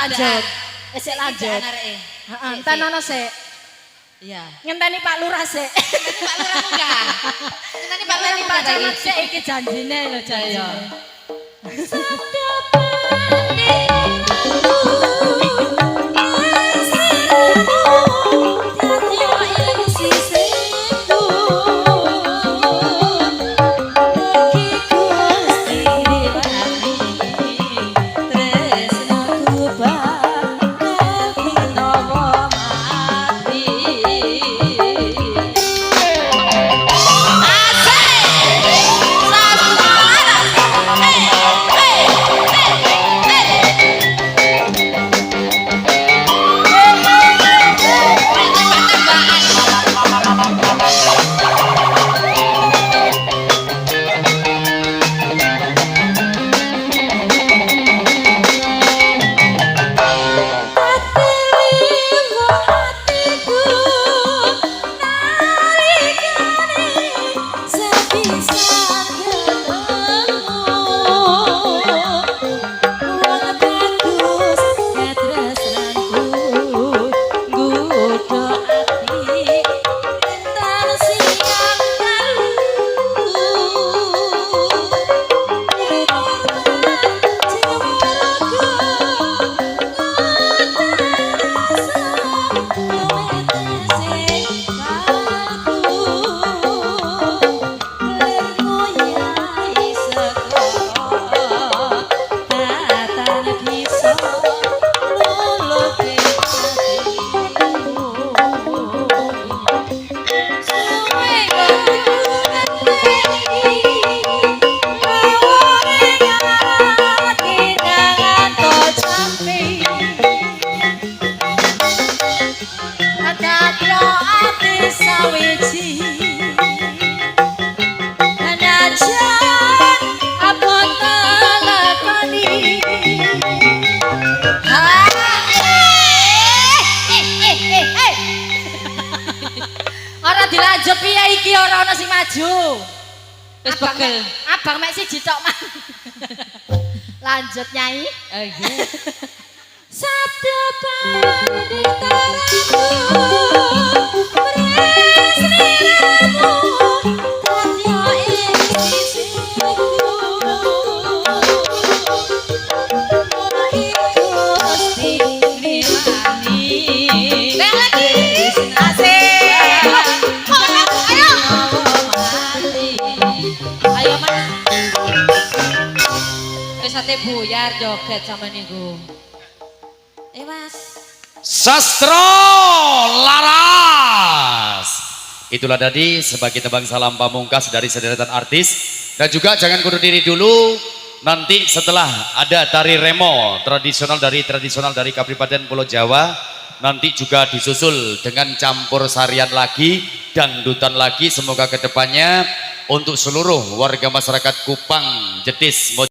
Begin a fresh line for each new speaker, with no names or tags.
Lanjut. Esek lanjut. Heeh, entan ana sik.
Iya.
Ngenteni Pak Lurah sik.
Pak Lurah munggah. Ngenteni Pak Lurah
Pak Camat sik iki janjine lho janjine. Dilanjut piye iki ora ana sing maju.
Wis pegel.
Abang mek siji tok man. Lanjut Nyai.
Nggih.
Sabda panditaramu presriramu tadya ing sisiku mugi Gusti ngrimani. Bel lagi.
Sate buyar joget sama niku.
Mas.
Sastro Laras. Itulah tadi sebagai tebang salam pamungkas dari sederetan artis. Dan juga jangan kudu diri dulu. Nanti setelah ada tari remo tradisional dari Kabupaten Pulau Jawa, nanti juga disusul dengan campur sarian lagi, dangdutan lagi. Semoga kedepannya untuk seluruh warga masyarakat Kupang, Jetis,